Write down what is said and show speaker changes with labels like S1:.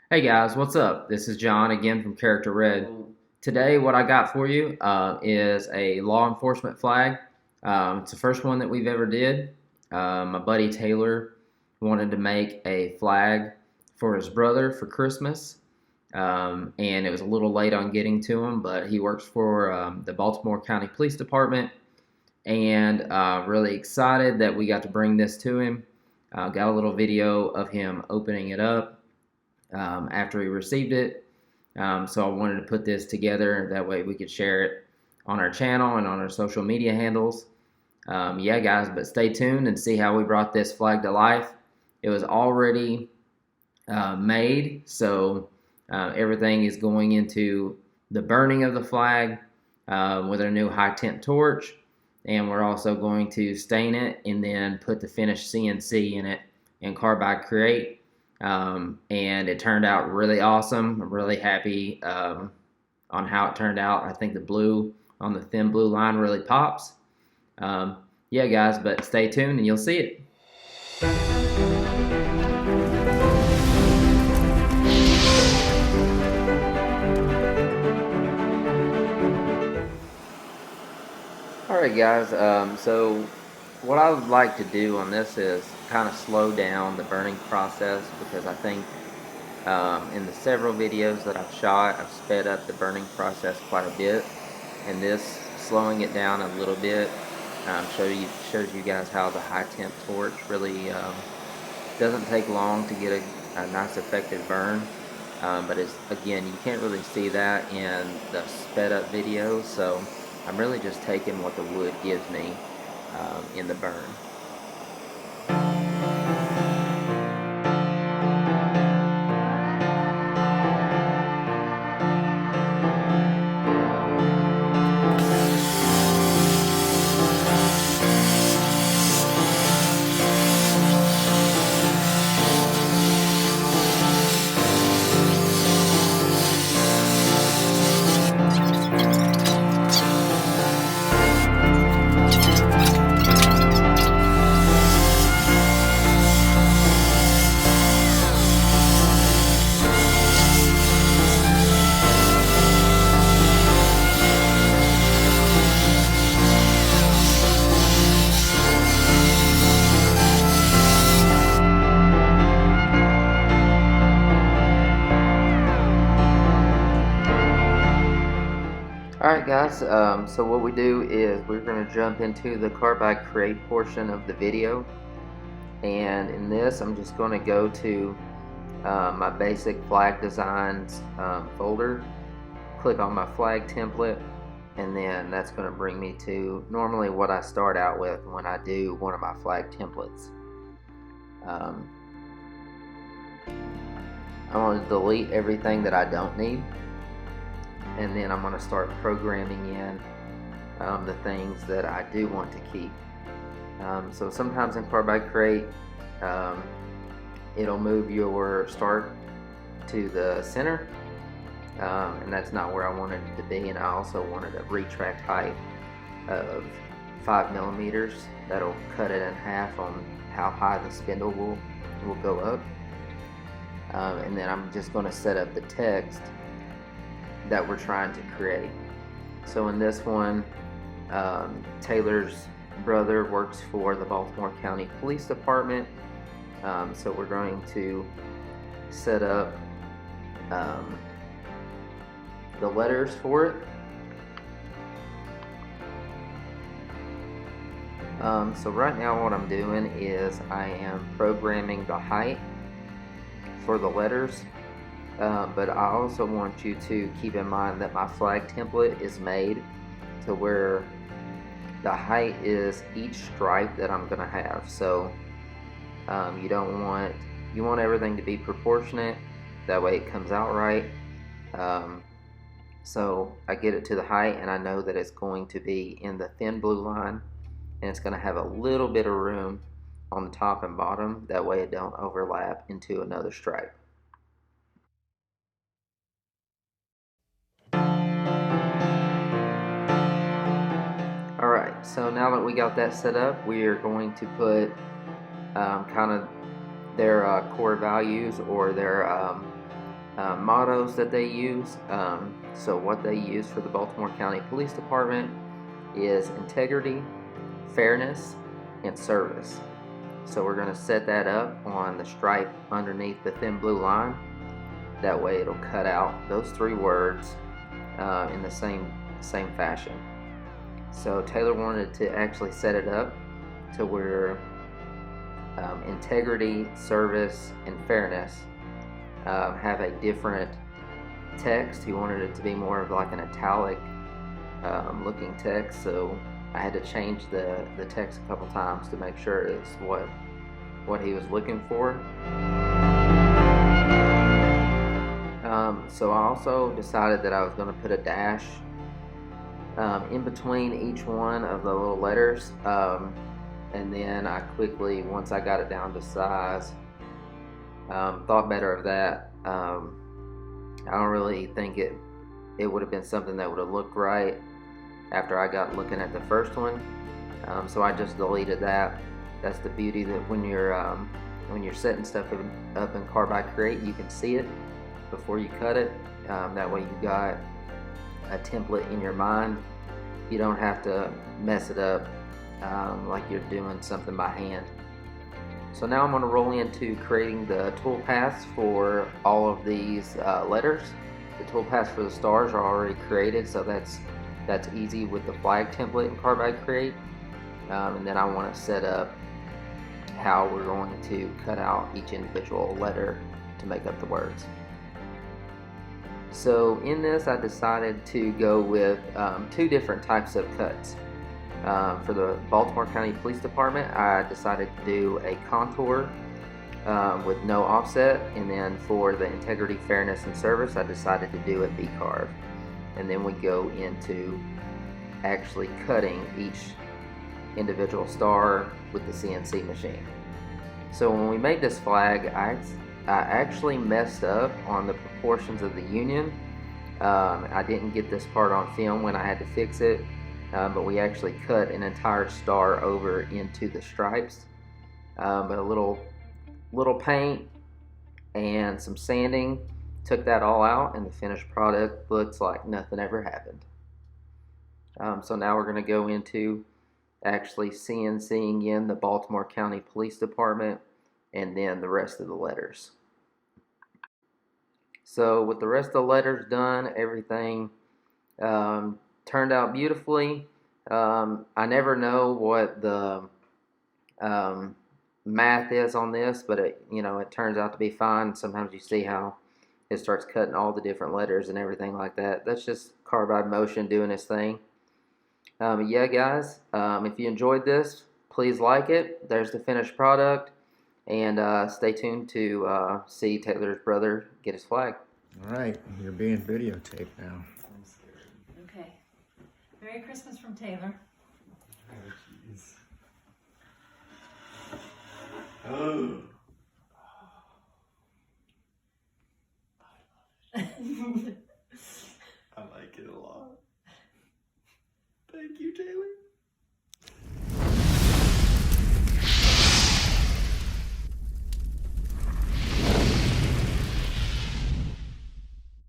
S1: Hey guys, what's up? This is John again from Character Red. Today, what I got for you is a law enforcement flag. It's the first one that we've ever did. My buddy Taylor wanted to make a flag for his brother for Christmas, and it was a little late on getting to him, but he works for the Baltimore County Police Department, and really excited that we got to bring this to him. Got a little video of him opening it up after he received it. So I wanted to put this together. That way we could share it on our channel and on our social media handles. Yeah, guys, but stay tuned and see how we brought this flag to life. It was already made, so everything is going into the burning of the flag with a new high temp torch. And we're also going to stain it and then put the finished CNC in it and Carbide Create. And it turned out really awesome. I'm really happy on how it turned out. I think the blue on the thin blue line really pops. Yeah, guys, but stay tuned and you'll see it. Alright guys, so what I would like to do on this is kind of slow down the burning process, because I think in the several videos that I've shot, I've sped up the burning process quite a bit, and this slowing it down a little bit shows you guys how the high temp torch really doesn't take long to get a nice effective burn. But it's, again, you can't really see that in the sped up video, so I'm really just taking what the wood gives me in the burn. Alright guys, so what we do is we're going to jump into the Carbide Create portion of the video, and in this I'm just going to go to my basic flag designs folder, click on my flag template, and then that's going to bring me to normally what I start out with when I do one of my flag templates. I'm going to delete everything that I don't need, and then I'm going to start programming in the things that I do want to keep. So sometimes in Carbide Create, it'll move your start to the center, and that's not where I wanted it to be, and I also wanted a retract height of 5 millimeters. That'll cut it in half on how high the spindle will go up. And then I'm just going to set up the text that we're trying to create. So in this one, Taylor's brother works for the Baltimore County Police Department, so we're going to set up the letters for it. So right now what I'm doing is I am programming the height for the letters. But I also want you to keep in mind that my flag template is made to where the height is each stripe that I'm going to have. So you want everything to be proportionate, that way it comes out right. So I get it to the height, and I know that it's going to be in the thin blue line, and it's going to have a little bit of room on the top and bottom, that way it don't overlap into another stripe. Alright, so now that we got that set up, we are going to put kind of their core values, or their mottos that they use. So what they use for the Baltimore County Police Department is integrity, fairness, and service. So we're going to set that up on the stripe underneath the thin blue line. That way it'll cut out those three words in the same fashion. So Taylor wanted to actually set it up to where integrity, service, and fairness have a different text. He wanted it to be more of like an italic looking text, so I had to change the text a couple times to make sure it's what he was looking for. So I also decided that I was going to put a dash in between each one of the little letters, and then I quickly, once I got it down to size, thought better of that. I don't really think it would have been something that would have looked right after I got looking at the first one, so I just deleted that. That's the beauty, that when you're setting stuff up in Carbide Create, you can see it before you cut it. That way you got a template in your mind. You don't have to mess it up like you're doing something by hand. So now I'm going to roll into creating the tool paths for all of these letters. The tool paths for the stars are already created, so that's easy with the flag template in Carbide Create. And then I want to set up how we're going to cut out each individual letter to make up the words. So in this, I decided to go with two different types of cuts. For the Baltimore County Police Department, I decided to do a contour with no offset, and then for the integrity, fairness, and service, I decided to do a V-carve. And then we go into actually cutting each individual star with the CNC machine. So when we made this flag, I actually messed up on the proportions of the union. I didn't get this part on film when I had to fix it, but we actually cut an entire star over into the stripes. But a little paint and some sanding took that all out, and the finished product looks like nothing ever happened. So now we're going to go into actually CNCing in the Baltimore County Police Department and then the rest of the letters. So with the rest of the letters done, everything turned out beautifully. I never know what the math is on this, but it turns out to be fine. Sometimes you see how it starts cutting all the different letters and everything like that. That's just Carbide Motion doing its thing. Yeah, guys, if you enjoyed this, please like it. There's the finished product, and stay tuned to see Taylor's brother get his flag.
S2: All right, you're being videotaped now.
S3: I'm scared.
S4: Okay. Merry Christmas from Taylor.
S3: Oh, jeez. Oh. I like it a lot. Thank you, Taylor.